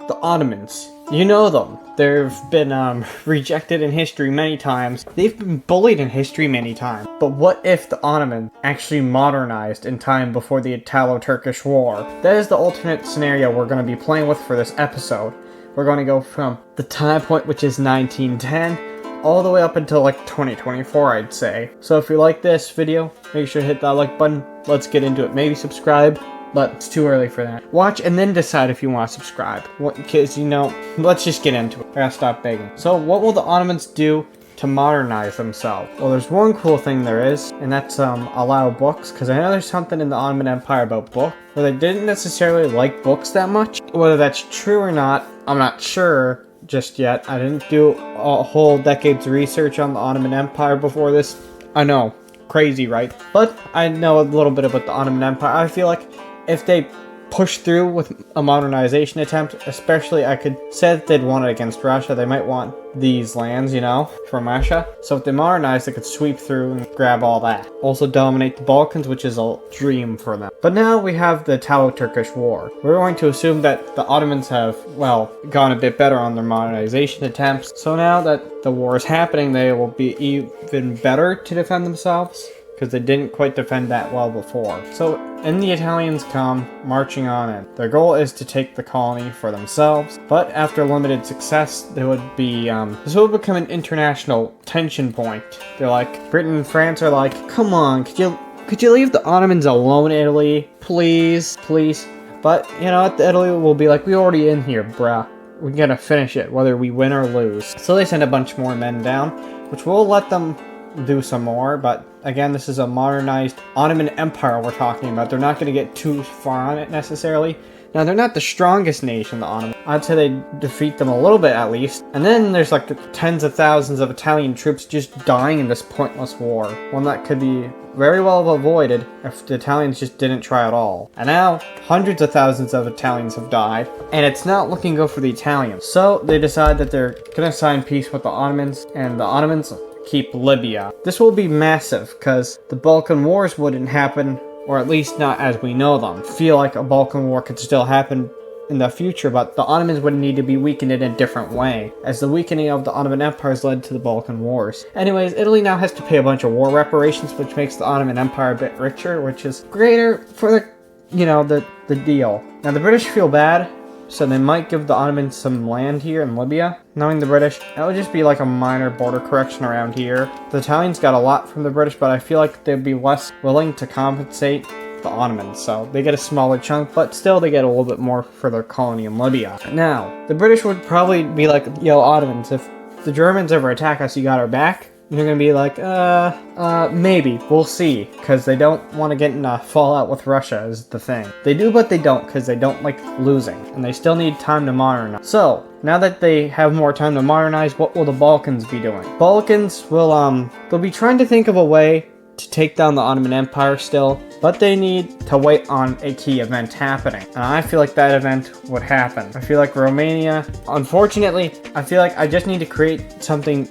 The Ottomans. You know them. They've been rejected in history many times. They've been bullied in history many times. But what if the Ottomans actually modernized in time before the Italo-Turkish War? That is the alternate scenario we're going to be playing with for this episode. We're going to go from the time point, which is 1910, all the way up until like 2024, I'd say. So if you like this video, make sure to hit that like button. Let's get into it. Maybe subscribe, but it's too early for that. Watch and then decide if you want to subscribe. Because, you know, let's just get into it. I gotta stop begging. So what will the Ottomans do to modernize themselves? Well, there's one cool thing there is, and that's allow books, because I know there's something in the Ottoman Empire about books, where they didn't necessarily like books that much. Whether that's true or not, I'm not sure just yet. I didn't do a whole decade's research on the Ottoman Empire before this. I know, crazy, right? But I know a little bit about the Ottoman Empire. I feel like if they push through with a modernization attempt, especially I could say that they'd want it against Russia. They might want these lands, you know, from Russia. So if they modernize, they could sweep through and grab all that. Also dominate the Balkans, which is a dream for them. But now we have the Italo-Turkish War. We're going to assume that the Ottomans have, well, gone a bit better on their modernization attempts. So now that the war is happening, they will be even better to defend themselves, because they didn't quite defend that well before. So, and the Italians come marching on in. Their goal is to take the colony for themselves, but after limited success, they would be, this would become an international tension point. They're like, Britain and France are like, come on, could you leave the Ottomans alone, Italy? Please, please. But, you know, Italy will be like, we already in here, bruh. We gotta finish it, whether we win or lose. So they send a bunch more men down, which will let them do some more, but again, this is a modernized Ottoman Empire we're talking about. They're not going to get too far on it necessarily. Now, they're not the strongest nation, the Ottomans. I'd say they defeat them a little bit at least. And then there's like the tens of thousands of Italian troops just dying in this pointless war. One that could be very well avoided if the Italians just didn't try at all. And now, hundreds of thousands of Italians have died, and it's not looking good for the Italians. So they decide that they're going to sign peace with the Ottomans, and the Ottomans keep Libya. This will be massive because the Balkan Wars wouldn't happen, or at least not as we know them. I feel like a Balkan War could still happen in the future, but the Ottomans would need to be weakened in a different way, as the weakening of the Ottoman Empires led to the Balkan Wars. Anyways, Italy now has to pay a bunch of war reparations, which makes the Ottoman Empire a bit richer, which is greater for the, you know, the deal. Now the British feel bad, so they might give the Ottomans some land here in Libya. Knowing the British, that would just be like a minor border correction around here. The Italians got a lot from the British, but I feel like they'd be less willing to compensate the Ottomans. So they get a smaller chunk, but still they get a little bit more for their colony in Libya. Now, the British would probably be like, yo, Ottomans, if the Germans ever attack us, you got our back? And they're gonna be like, maybe, we'll see, because they don't want to get in a fallout with Russia is the thing. They do, but they don't, because they don't like losing, and they still need time to modernize. So, now that they have more time to modernize, what will the Balkans be doing? Balkans will, they'll be trying to think of a way to take down the Ottoman Empire still, but they need to wait on a key event happening. And I feel like that event would happen. I feel like Romania, unfortunately, I feel like I just need to create something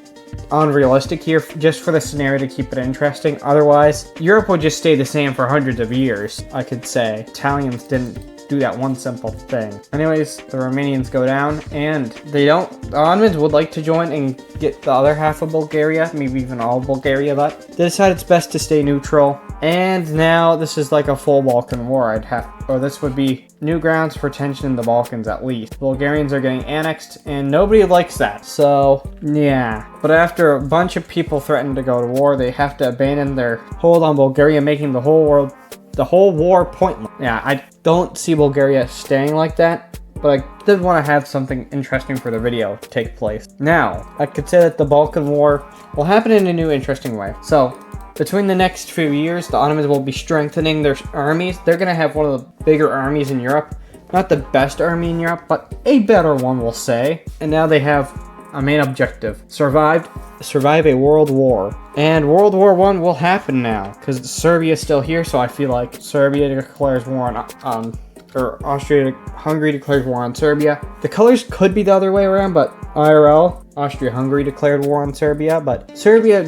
unrealistic here just for the scenario to keep it interesting. Otherwise, Europe would just stay the same for hundreds of years, I could say. Italians didn't do that one simple thing. Anyways, the Romanians go down, and the Ottomans would like to join and get the other half of Bulgaria, maybe even all of Bulgaria, but they decide it's best to stay neutral. And now this is like a full Balkan war, this would be new grounds for tension in the Balkans at least. Bulgarians are getting annexed, and nobody likes that. So, yeah. But after a bunch of people threaten to go to war, they have to abandon their hold on Bulgaria, making the whole war pointless. Yeah, I don't see Bulgaria staying like that, but I did want to have something interesting for the video take place. Now, I could say that the Balkan War will happen in a new interesting way. So, between the next few years, the Ottomans will be strengthening their armies. They're going to have one of the bigger armies in Europe. Not the best army in Europe, but a better one, we'll say. And now they have a main objective. Survive a world war. And World War I will happen now, because Serbia is still here, so I feel like Serbia declares war on Austria-Hungary declares war on Serbia. The colors could be the other way around, but IRL, Austria-Hungary declared war on Serbia, but Serbia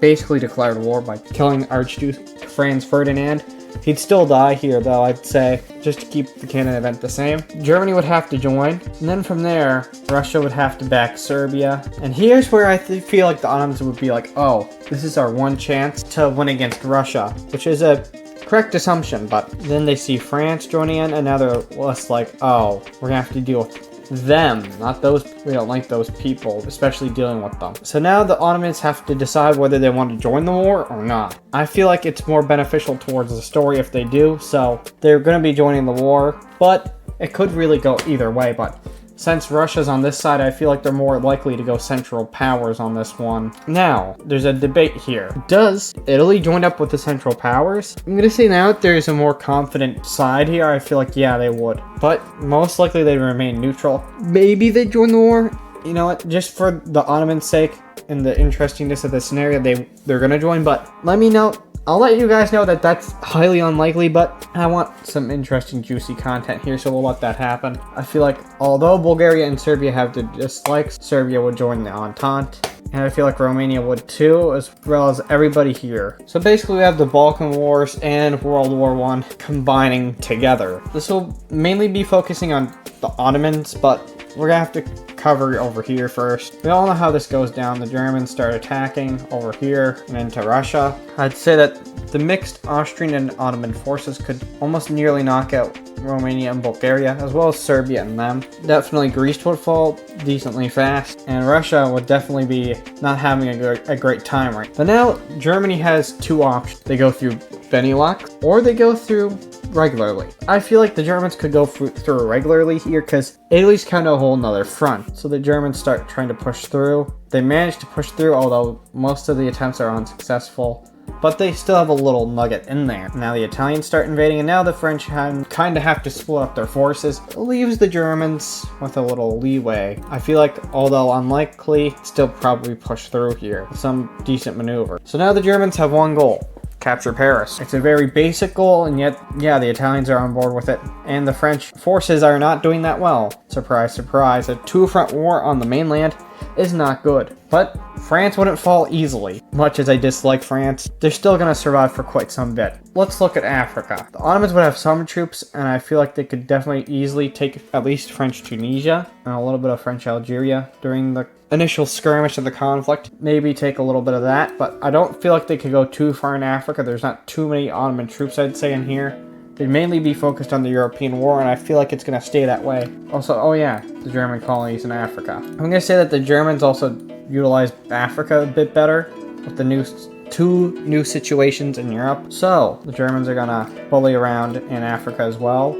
basically declared war by killing Archduke Franz Ferdinand, He'd still die here, though, I'd say, just to keep the canon event the same. Germany would have to join, and then from there, Russia would have to back Serbia. And here's where I feel like the Ottomans would be like, oh, this is our one chance to win against Russia, which is a correct assumption, but then they see France joining in, and now they're less like, oh, we're gonna have to deal with them, not those. We don't like those people, especially dealing with them. So now the Ottomans have to decide whether they want to join the war or not. I feel like it's more beneficial towards the story if they do, so they're going to be joining the war, but it could really go either way. But since Russia's on this side, I feel like they're more likely to go Central Powers on this one. Now, there's a debate here. Does Italy join up with the Central Powers? I'm going to say now that there's a more confident side here. I feel like, yeah, they would. But most likely they'd remain neutral. Maybe they'd join the war. You know what? Just for the Ottomans' sake and the interestingness of the scenario, they're going to join. But let me know. I'll let you guys know that that's highly unlikely, but I want some interesting, juicy content here, so we'll let that happen. I feel like although Bulgaria and Serbia have the dislikes, Serbia would join the Entente, and I feel like Romania would too, as well as everybody here. So basically we have the Balkan Wars and World War I combining together. This will mainly be focusing on the Ottomans, but we're gonna have to cover over here first. We all know how this goes down. The Germans start attacking over here and into Russia. I'd say that the mixed Austrian and Ottoman forces could almost nearly knock out Romania and Bulgaria, as well as Serbia and them. Definitely Greece would fall decently fast, and Russia would definitely be not having a great time right. But now Germany has two options. They go through Benelux, or they go through regularly. I feel like the Germans could go through regularly here because Italy's kind of a whole nother front. So the Germans start trying to push through. They manage to push through, although most of the attempts are unsuccessful. But they still have a little nugget in there. Now the Italians start invading, and now the French kind of have to split up their forces. It leaves the Germans with a little leeway. I feel like, although unlikely, still probably push through here with some decent maneuver. So now the Germans have one goal: capture Paris. It's a very basic goal, and yet, yeah, the Italians are on board with it. And the French forces are not doing that well. Surprise, surprise. A two-front war on the mainland is not good. But France wouldn't fall easily. Much as I dislike France, they're still going to survive for quite some bit. Let's look at Africa. The Ottomans would have some troops, and I feel like they could definitely easily take at least French Tunisia and a little bit of French Algeria during the initial skirmish of the conflict. Maybe take a little bit of that, but I don't feel like they could go too far in Africa. There's not too many Ottoman troops, I'd say, in here. They'd mainly be focused on the European war, and I feel like it's going to stay that way. Also, oh yeah, the German colonies in Africa. I'm going to say that the Germans also utilize Africa a bit better with the two new situations in Europe. So, the Germans are going to bully around in Africa as well.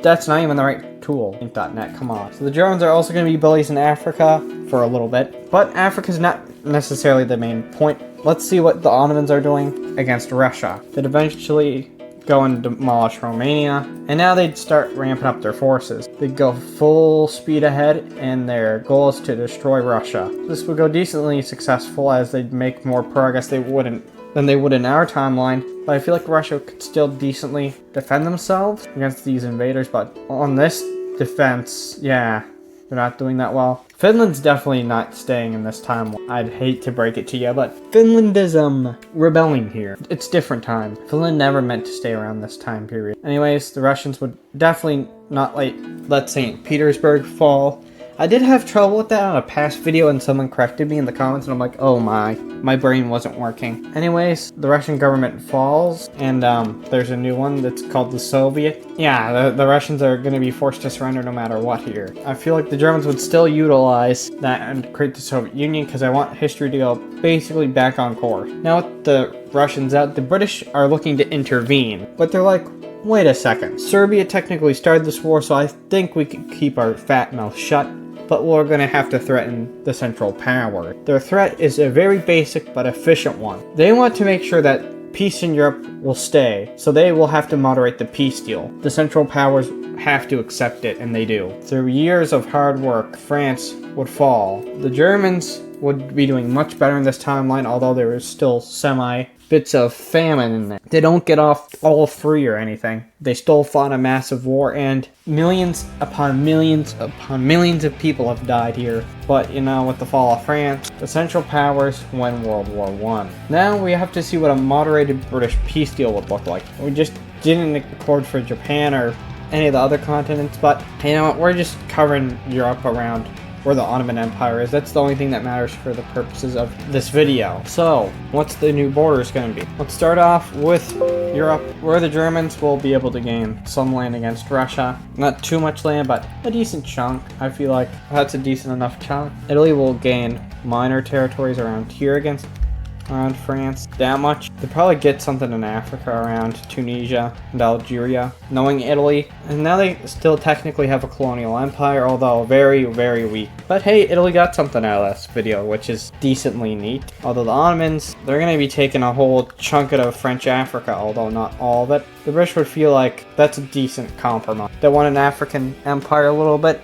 That's not even the right tool. Think.net, come on. So the Germans are also going to be bullies in Africa for a little bit. But Africa's not necessarily the main point. Let's see what the Ottomans are doing against Russia. They'd eventually go and demolish Romania, and now they'd start ramping up their forces. They'd go full speed ahead, and their goal is to destroy Russia. This would go decently successful as they'd make more progress than they would in our timeline, but I feel like Russia could still decently defend themselves against these invaders, but on this defense, yeah, they're not doing that well. Finland's definitely not staying in this time. I'd hate to break it to you, but Finland is rebelling here. It's different time. Finland never meant to stay around this time period. Anyways, the Russians would definitely not let St. Petersburg fall. I did have trouble with that on a past video, and someone corrected me in the comments, and I'm like, oh my brain wasn't working. Anyways, the Russian government falls, and there's a new one that's called the Soviet. Yeah, the Russians are going to be forced to surrender no matter what here. I feel like the Germans would still utilize that and create the Soviet Union, because I want history to go basically back on course. Now with the Russians out, the British are looking to intervene, but they're like, wait a second. Serbia technically started this war, so I think we could keep our fat mouth shut. But we're going to have to threaten the Central Power. Their threat is a very basic but efficient one. They want to make sure that peace in Europe will stay, so they will have to moderate the peace deal. The Central Powers have to accept it, and they do. Through years of hard work, France would fall. The Germans would be doing much better in this timeline, although there is still bits of famine in there. They don't get off all free or anything. They still fought a massive war, and millions upon millions upon millions of people have died here. But, you know, with the fall of France, the Central Powers win World War I. Now we have to see what a moderated British peace deal would look like. We just didn't accord for Japan or any of the other continents, but, you know what, we're just covering Europe around where the Ottoman Empire is. That's the only thing that matters for the purposes of this video. So, what's the new borders going to be? Let's start off with Europe, where the Germans will be able to gain some land against Russia. Not too much land, but a decent chunk. I feel like that's a decent enough chunk. Italy will gain minor territories around here around France. That much. They'll probably get something in Africa around Tunisia and Algeria, knowing Italy. And now they still technically have a colonial empire, although very, very weak. But hey, Italy got something out of this video, which is decently neat. Although the Ottomans, they're going to be taking a whole chunk of French Africa, although not all of it. The British would feel like that's a decent compromise. They want an African empire a little bit.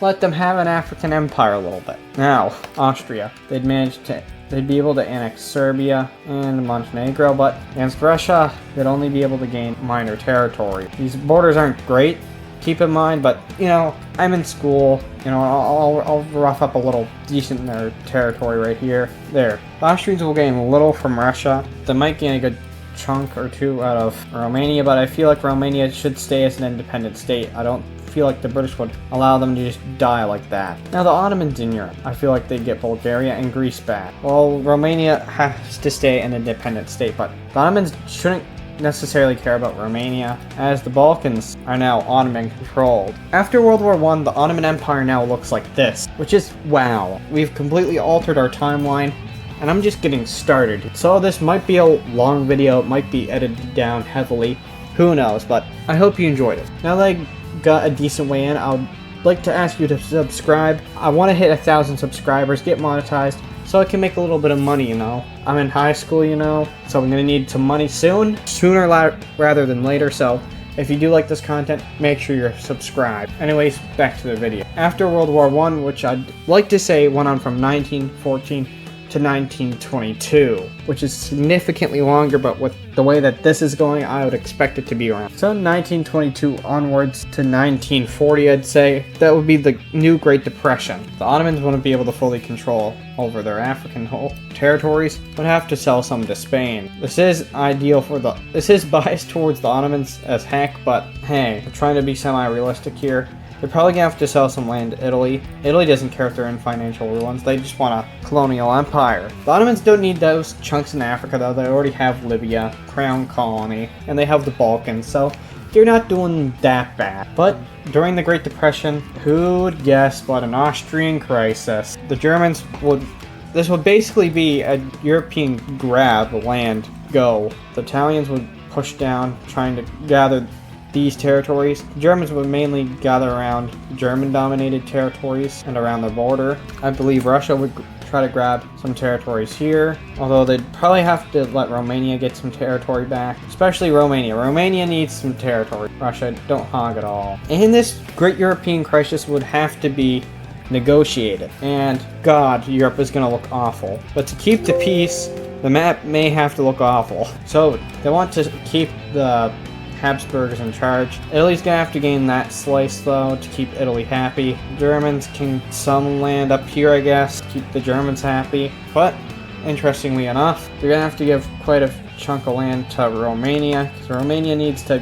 Let them have an African empire a little bit. Now, Austria. They'd be able to annex Serbia and Montenegro, but against Russia, they'd only be able to gain minor territory. These borders aren't great, keep in mind, but, you know, I'm in school, you know, I'll rough up a little decent in their territory right here. There. The Austrians will gain little from Russia. They might gain a good chunk or two out of Romania, but I feel like Romania should stay as an independent state. I don't feel like the British would allow them to just die like that. Now the Ottomans in Europe, I feel like they'd get Bulgaria and Greece back. Well, Romania has to stay an independent state, but the Ottomans shouldn't necessarily care about Romania, as the Balkans are now Ottoman controlled. After World War I, the Ottoman Empire now looks like this, which is wow. We've completely altered our timeline, and I'm just getting started. So this might be a long video, it might be edited down heavily, who knows, but I hope you enjoyed it. Now that I got a decent way in, I would like to ask you to subscribe. I want to hit 1,000 subscribers, get monetized, so I can make a little bit of money, you know. I'm in high school, you know, so I'm going to need some money soon, sooner rather than later, so if you do like this content, make sure you're subscribed. Anyways, back to the video. After World War I, which I'd like to say went on from 1914 to 1922, which is significantly longer, but with the way that this is going, I would expect it to be around. So 1922 onwards to 1940, I'd say, that would be the new Great Depression. The Ottomans wouldn't be able to fully control over their African territories, would have to sell some to Spain. This is biased towards the Ottomans as heck, but hey, we're trying to be semi-realistic here. They're probably gonna have to sell some land to Italy. Italy doesn't care if they're in financial ruins, they just want a colonial empire. The Ottomans don't need those chunks in Africa though, they already have Libya, Crown Colony, and they have the Balkans, so they're not doing that bad. But during the Great Depression, who would guess but an Austrian crisis? The Germans this would basically be a European grab, land, go. The Italians would push down, trying to gather these territories. The Germans would mainly gather around German-dominated territories and around the border. I believe Russia would try to grab some territories here, although they'd probably have to let Romania get some territory back, especially Romania. Romania needs some territory. Russia, don't hog it all. And this great European crisis would have to be negotiated, and God, Europe is going to look awful. But to keep the peace, the map may have to look awful. So they want to keep the Habsburgs in charge. Italy's gonna have to gain that slice though to keep Italy happy. Germans can some land up here, I guess, keep the Germans happy. But interestingly enough, they're gonna have to give quite a chunk of land to Romania, because Romania needs to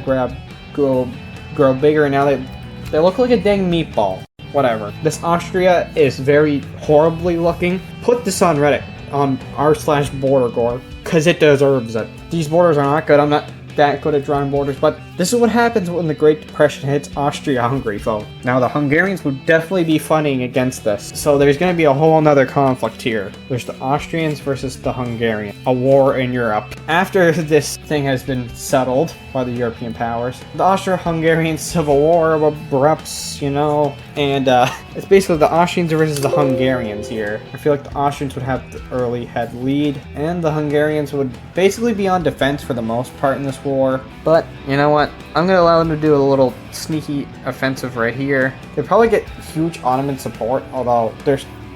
grow bigger, and now they look like a dang meatball. Whatever. This Austria is very horribly looking. Put this on Reddit on r/border gore, because it deserves it. These borders are not good. I'm not that good at drawing borders, but this is what happens when the Great Depression hits Austria-Hungary, folks. Now, the Hungarians would definitely be fighting against this, so there's going to be a whole nother conflict here. There's the Austrians versus the Hungarians, a war in Europe. After this thing has been settled by the European powers, the Austro-Hungarian Civil War erupts, you know, and it's basically the Austrians versus the Hungarians here. I feel like the Austrians would have the early head lead, and the Hungarians would basically be on defense for the most part in this war, but you know what? I'm going to allow them to do a little sneaky offensive right here. They probably get huge Ottoman support, although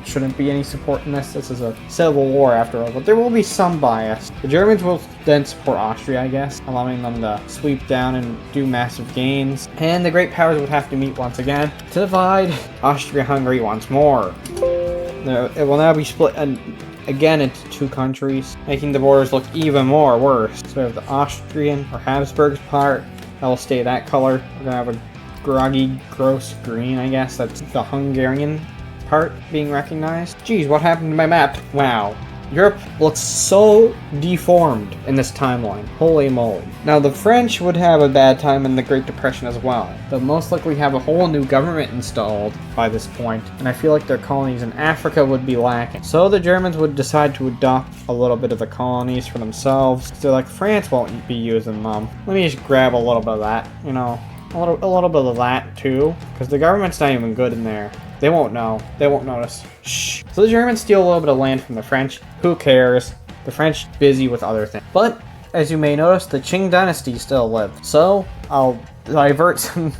shouldn't be any support in this. This is a civil war after all, but there will be some bias. The Germans will then support Austria, I guess, allowing them to sweep down and do massive gains. And the great powers would have to meet once again to divide Austria-Hungary once more. It will now be split again into two countries, making the borders look even more worse. So we have the Austrian or Habsburg part that will stay that color. We're gonna have a groggy, gross green, I guess. That's the Hungarian part being recognized. Geez, what happened to my map? Wow. Europe looks so deformed in this timeline. Holy moly. Now, the French would have a bad time in the Great Depression as well. They'll most likely have a whole new government installed by this point, and I feel like their colonies in Africa would be lacking. So the Germans would decide to adopt a little bit of the colonies for themselves. They're like, France won't be using them. Let me just grab a little bit of that, you know. A little bit of that too, because the government's not even good in there. They won't know. They won't notice. Shh. So the Germans steal a little bit of land from the French. Who cares? The French busy with other things. But as you may notice, the Qing dynasty still lives. So I'll divert some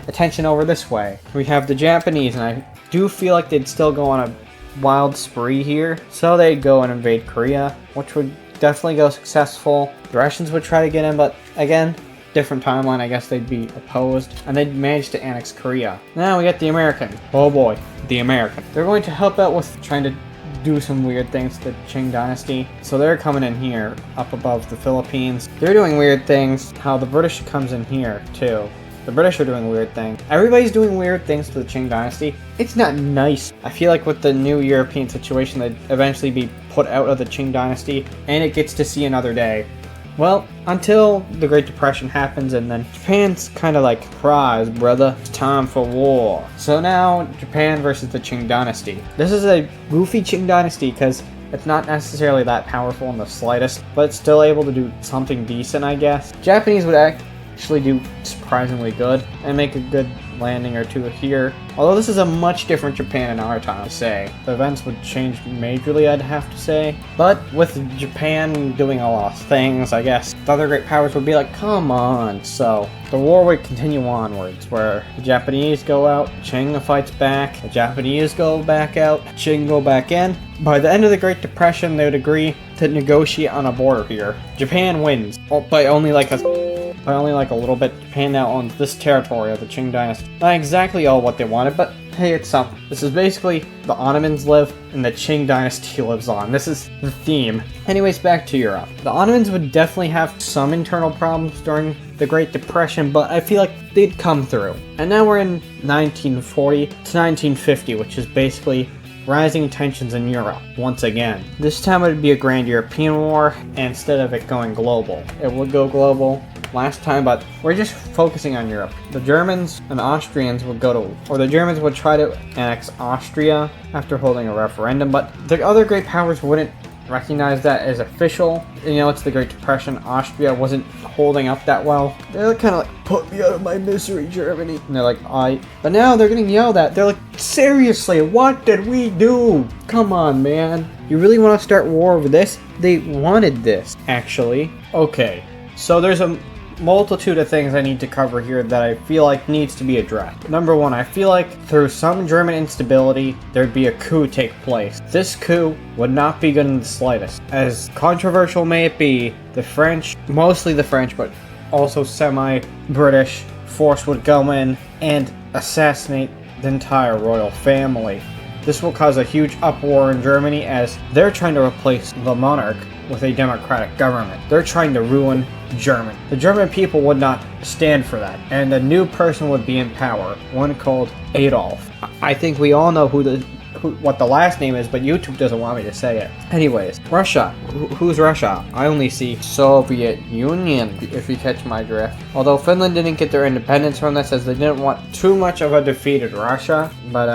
attention over this way. We have the Japanese, and I do feel like they'd still go on a wild spree here. So they'd go and invade Korea, which would definitely go successful. The Russians would try to get in, but again, different timeline, I guess they'd be opposed, and they'd manage to annex Korea. Now we got the American. Oh boy, the American. They're going to help out with trying to do some weird things to the Qing dynasty. So they're coming in here, up above the Philippines. They're doing weird things. How the British comes in here, too. The British are doing weird things. Everybody's doing weird things to the Qing dynasty. It's not nice. I feel like with the new European situation, they'd eventually be put out of the Qing dynasty, and it gets to see another day. Well, until the Great Depression happens, and then Japan's kind of like, surprise, brother, it's time for war. So now, Japan versus the Qing dynasty. This is a goofy Qing dynasty because it's not necessarily that powerful in the slightest, but it's still able to do something decent, I guess. Japanese would actually do surprisingly good and make a good landing or two here. Although this is a much different Japan in our time, to say. The events would change majorly, I'd have to say. But with Japan doing a lot of things, I guess the other great powers would be like, come on. So the war would continue onwards, where the Japanese go out, Qing fights back, the Japanese go back out, Qing go back in. By the end of the Great Depression, they would agree to negotiate on a border here. Japan wins, by only like a little bit. Japan now owns this territory of the Qing dynasty. Not exactly all what they wanted, but hey, it's something. This is basically the Ottomans live and the Qing dynasty lives on. This is the theme. Anyways, back to Europe. The Ottomans would definitely have some internal problems during the Great Depression, but I feel like they'd come through. And now we're in 1940 to 1950, which is basically rising tensions in Europe once again. This time it would be a grand European war, and instead of it going global. It would go global last time, but we're just focusing on Europe. The Germans and the Austrians would the Germans would try to annex Austria after holding a referendum, but the other great powers wouldn't recognize that as official. You know, it's the Great Depression. Austria wasn't holding up that well. They're kind of like, put me out of my misery, Germany. And they're like, but now they're getting yelled at. They're like, seriously, what did we do? Come on, man. You really want to start war over this? They wanted this, actually. Okay, so there's a multitude of things I need to cover here that I feel like needs to be addressed. Number one, I feel like through some German instability, there'd be a coup take place. This coup would not be good in the slightest. As controversial may it be, the French, mostly the French, but also semi-British force would go in and assassinate the entire royal family. This will cause a huge uproar in Germany as they're trying to replace the monarch with a democratic government. They're trying to ruin Germany. The German people would not stand for that, and a new person would be in power, one called Adolf. I think we all know what the last name is, but YouTube doesn't want me to say it. Anyways, Russia. Who's Russia? I only see Soviet Union, if you catch my drift. Although Finland didn't get their independence from this, as they didn't want too much of a defeated Russia. But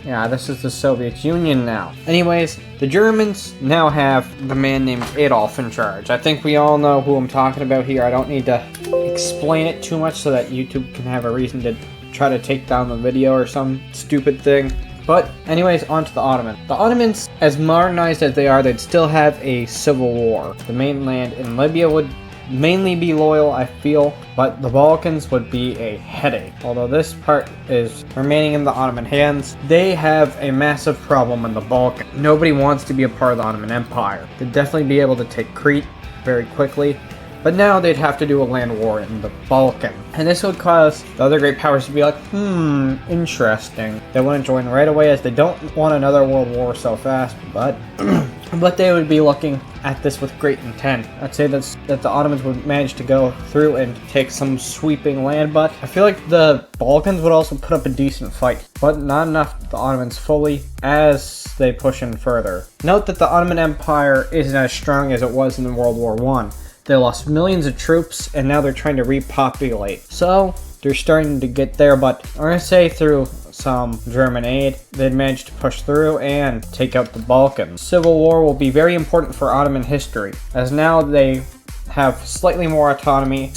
yeah, this is the Soviet Union now. Anyways, the Germans now have the man named Adolf in charge. I think we all know who I'm talking about here. I don't need to explain it too much so that YouTube can have a reason to try to take down the video or some stupid thing. But anyways, on to the Ottomans. The Ottomans, as modernized as they are, they'd still have a civil war. The mainland in Libya would mainly be loyal, I feel, but the Balkans would be a headache. Although this part is remaining in the Ottoman hands, they have a massive problem in the Balkans. Nobody wants to be a part of the Ottoman Empire. They'd definitely be able to take Crete very quickly, but now they'd have to do a land war in the Balkan. And this would cause the other great powers to be like, interesting. They wouldn't join right away as they don't want another world war so fast, but but they would be looking at this with great intent. I'd say that the Ottomans would manage to go through and take some sweeping land, but I feel like the Balkans would also put up a decent fight, but not enough the Ottomans fully as they push in further. Note that the Ottoman Empire isn't as strong as it was in World War I. They lost millions of troops, and now they're trying to repopulate. So, they're starting to get there, but I'm going to say through some German aid, they'd managed to push through and take out the Balkans. Civil war will be very important for Ottoman history, as now they have slightly more autonomy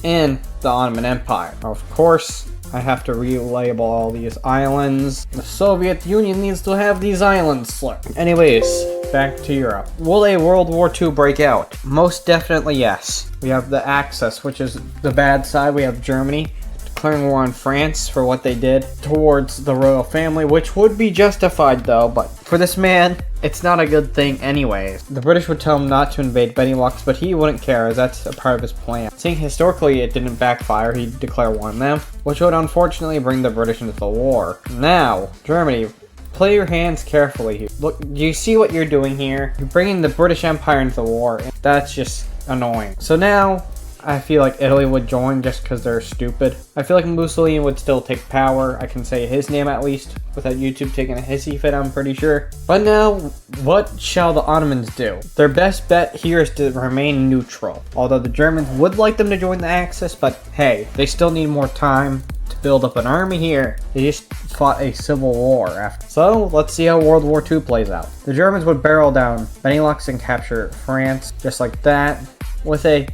in the Ottoman Empire. Of course, I have to relabel all these islands. The Soviet Union needs to have these islands. Anyways, back to Europe. Will a World War II break out? Most definitely yes. We have the Axis, which is the bad side. We have Germany declaring war on France for what they did towards the royal family, which would be justified though, but for this man, it's not a good thing anyways. The British would tell him not to invade Benelux, but he wouldn't care as that's a part of his plan. Seeing historically it didn't backfire, he'd declare war on them, which would unfortunately bring the British into the war. Now, Germany, play your hands carefully here. Look, do you see what you're doing here? You're bringing the British Empire into the war, and that's just annoying. So now, I feel like Italy would join just because they're stupid. I feel like Mussolini would still take power. I can say his name at least without YouTube taking a hissy fit, I'm pretty sure. But now, what shall the Ottomans do? Their best bet here is to remain neutral. Although the Germans would like them to join the Axis, but hey, they still need more time to build up an army here. They just fought a civil war after. So, let's see how World War II plays out. The Germans would barrel down Benelux and capture France, just like that, with a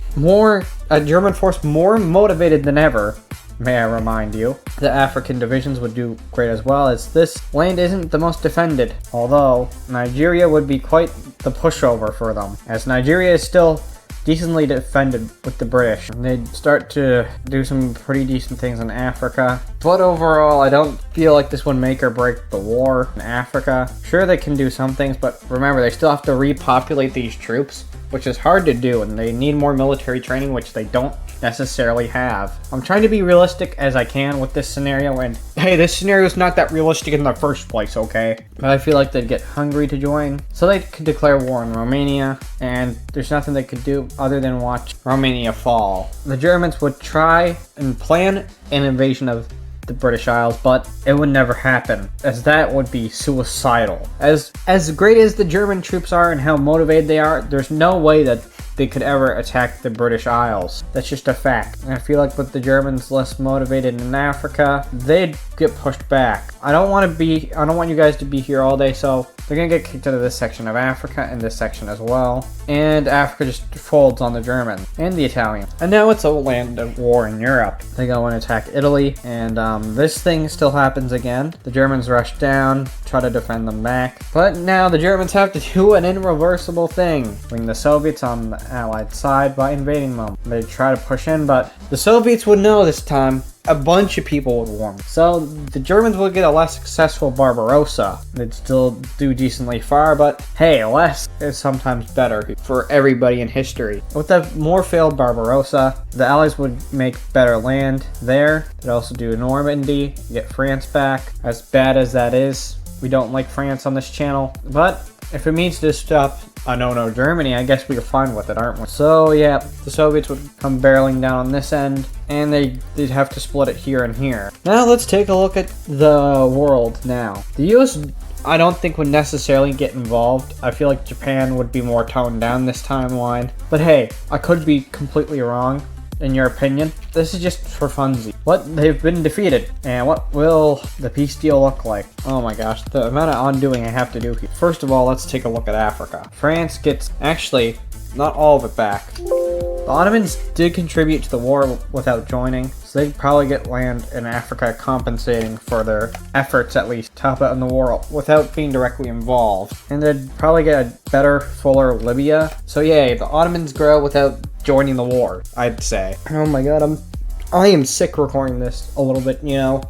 German force more motivated than ever. May I remind you, the African divisions would do great as well, as this land isn't the most defended, although Nigeria would be quite the pushover for them, as Nigeria is still decently defended with the British. They'd start to do some pretty decent things in Africa, but overall I don't feel like this would make or break the war in Africa. Sure, they can do some things, but remember, they still have to repopulate these troops, which is hard to do, and they need more military training, which they don't necessarily have. I'm trying to be realistic as I can with this scenario, and hey, this scenario is not that realistic in the first place, okay? But I feel like they'd get hungry to join, so they could declare war on Romania, and there's nothing they could do other than watch Romania fall. The Germans would try and plan an invasion of the British Isles, but it would never happen, as that would be suicidal. As great as the German troops are and how motivated they are, there's no way that they could ever attack the British Isles. That's just a fact. And I feel like with the Germans less motivated in Africa, they'd get pushed back. I don't want you guys to be here all day, so they're gonna get kicked out of this section of Africa and this section as well. And Africa just folds on the Germans and the Italians. And now it's a land of war in Europe. They go and attack Italy, and this thing still happens again. The Germans rush down, try to defend them back. But now the Germans have to do an irreversible thing. Bring the Soviets on the Allied side by invading them. They try to push in, but the Soviets would know this time. A bunch of people would warn. So the Germans would get a less successful Barbarossa. They'd still do decently far, but hey, less is sometimes better for everybody in history. With a more failed Barbarossa, the Allies would make better land there. They'd also do Normandy, get France back. As bad as that is, we don't like France on this channel, but if it means to stop no Germany, I guess we're fine with it, aren't we? So yeah, the Soviets would come barreling down on this end, and they'd have to split it here and here. Now let's take a look at the world now. The US, I don't think would necessarily get involved. I feel like Japan would be more toned down this timeline. But hey, I could be completely wrong. In your opinion, this is just for funsies. What? They've been defeated. And what will the peace deal look like? Oh my gosh, the amount of undoing I have to do here. First of all, let's take a look at Africa. France gets, actually, not all of it back. The Ottomans did contribute to the war without joining, so they'd probably get land in Africa compensating for their efforts at least to help out in the war without being directly involved. And they'd probably get a better, fuller Libya. So yay, the Ottomans grow without joining the war, I'd say. Oh my god, I am sick recording this a little bit, you know.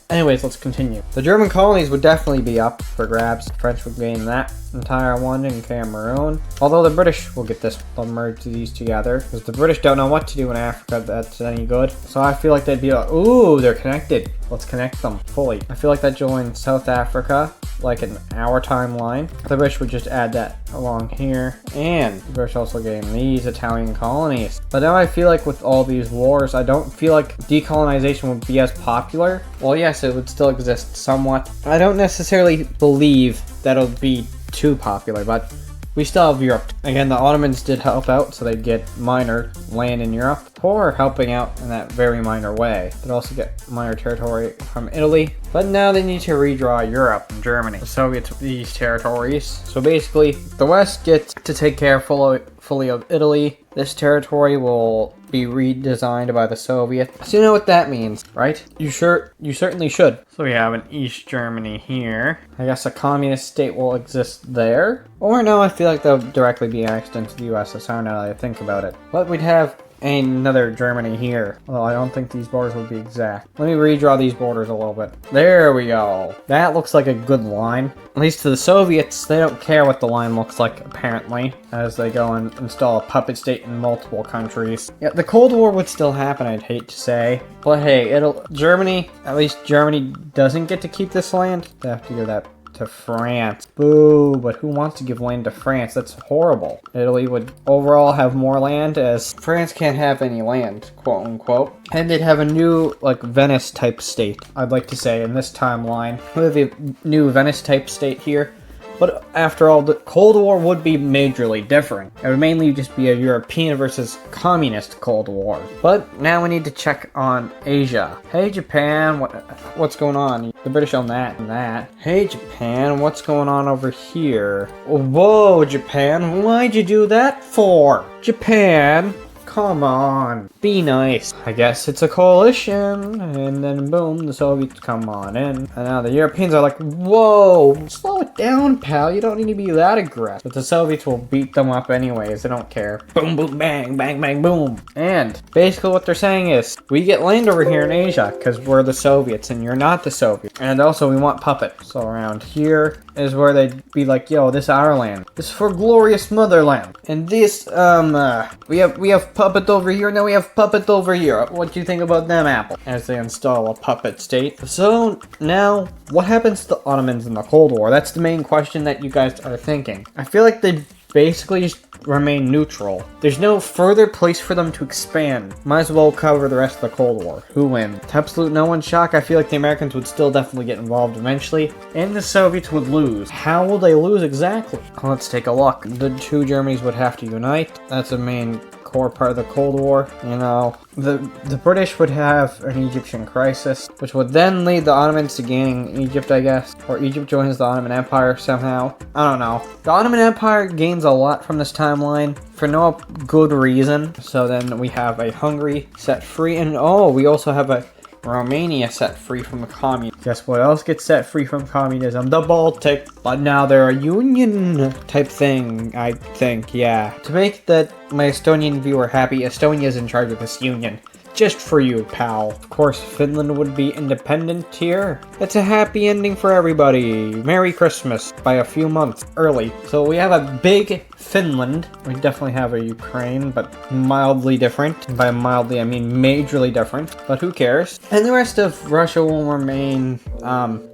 Anyways, let's continue. The German colonies would definitely be up for grabs. The French would gain that entire one in Cameroon. Although the British will get this, they'll merge these together. Because the British don't know what to do in Africa that's any good. So I feel like they'd be like, ooh, they're connected. Let's connect them fully. I feel like that joins South Africa, like in our timeline. The British would just add that along here. And the British also gain these Italian colonies. But now I feel like with all these wars, I don't feel like decolonization would be as popular. Well, yes, it would still exist somewhat. I don't necessarily believe that it'll be too popular, but we still have Europe. Again, the Ottomans did help out, so they'd get minor land in Europe for helping out in that very minor way. They'd also get minor territory from Italy, but now they need to redraw Europe and Germany. The Soviets with these territories. So basically, the West gets to take care fully of Italy. This territory will be redesigned by the Soviets. So you know what that means, right? You certainly should. So we have an East Germany here. I guess a communist state will exist there. Or no, I feel like they'll directly be annexed into the USSR now that I think about it. But we'd have another Germany here. Well, I don't think these borders would be exact. Let me redraw these borders a little bit. There we go. That looks like a good line. At least to the Soviets, they don't care what the line looks like, apparently, as they go and install a puppet state in multiple countries. Yeah, the Cold War would still happen, I'd hate to say. But hey, Germany, at least Germany doesn't get to keep this land. They have to give that to France. Boo, but who wants to give land to France? That's horrible. Italy would overall have more land, as France can't have any land, quote unquote. And they'd have a new, like, Venice type state, I'd like to say, in this timeline. We have a new Venice type state here. But after all, the Cold War would be majorly different. It would mainly just be a European versus communist Cold War. But now we need to check on Asia. Hey Japan, what's going on? The British own that and that. Hey Japan, what's going on over here? Whoa, Japan, why'd you do that for? Japan, come on, be nice. I guess it's a coalition, and then boom, the Soviets come on in. And now the Europeans are like, whoa, slow it down, pal, you don't need to be that aggressive. But the Soviets will beat them up anyways, they don't care. Boom, boom, bang, bang, bang, boom. And basically what they're saying is, we get land over here in Asia, because we're the Soviets, and you're not the Soviets. And also, we want puppets. So around here is where they'd be like, yo, this is our land. This is for glorious motherland. And this, we have puppet over here, now we have puppet over here. What do you think about them, Apple? As they install a puppet state. So now, what happens to the Ottomans in the Cold War? That's the main question that you guys are thinking. I feel like they basically just remain neutral. There's no further place for them to expand. Might as well cover the rest of the Cold War. Who wins? To absolute no one's shock, I feel like the Americans would still definitely get involved eventually, and the Soviets would lose. How will they lose exactly? Let's take a look. The two Germanys would have to unite. That's the main core part of the Cold War. You know, the British would have an Egyptian crisis, which would then lead the Ottomans to gaining Egypt, I guess, or Egypt joins the Ottoman Empire somehow. I don't know. The Ottoman Empire gains a lot from this timeline for no good reason. So then we have a Hungary set free, and oh, we also have a Romania set free from the communism. Guess what else gets set free from communism? The Baltic. But now they're a union type thing, I think, yeah. To make my Estonian viewer happy, Estonia's in charge of this union. Just for you, pal. Of course, Finland would be independent here. It's a happy ending for everybody. Merry Christmas by a few months early. So we have a big Finland. We definitely have a Ukraine, but mildly different. By mildly, I mean majorly different. But who cares? And the rest of Russia will remain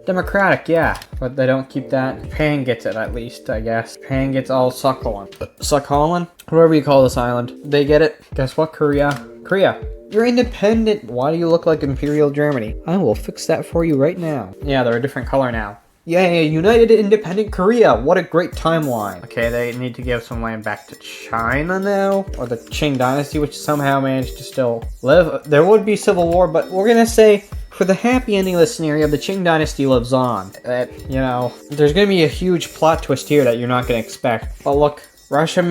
democratic, yeah. But they don't keep that. Japan gets it, at least, I guess. Japan gets all Sakhalin. Sakhalin? Whatever you call this island. They get it. Guess what, Korea? Korea. You're independent. Why do you look like Imperial Germany? I will fix that for you right now. Yeah, they're a different color now. Yay, United Independent Korea. What a great timeline. Okay, they need to give some land back to China now. Or the Qing Dynasty, which somehow managed to still live. There would be civil war, but we're gonna say, for the happy ending of the scenario, the Qing Dynasty lives on. You know, there's gonna be a huge plot twist here that you're not gonna expect. But look, Russia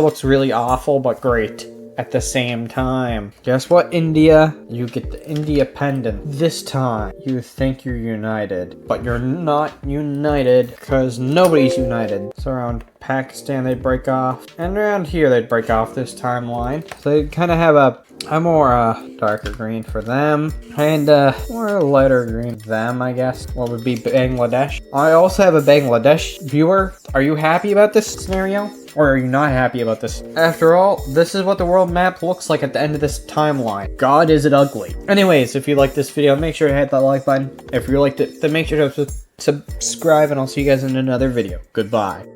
looks really awful, but great. at the same time. Guess what, India? You get the independent. This time, you think you're united, but you're not united because nobody's united. So around Pakistan, they'd break off, and around here, they'd break off this timeline. So they kind of have a more darker green for them, and more lighter green for them, I guess. What would be Bangladesh. I also have a Bangladesh viewer. Are you happy about this scenario? Or are you not happy about this? After all, this is what the world map looks like at the end of this timeline. God, is it ugly. Anyways, if you like this video, make sure to hit that like button. If you liked it, then make sure to subscribe, and I'll see you guys in another video. Goodbye.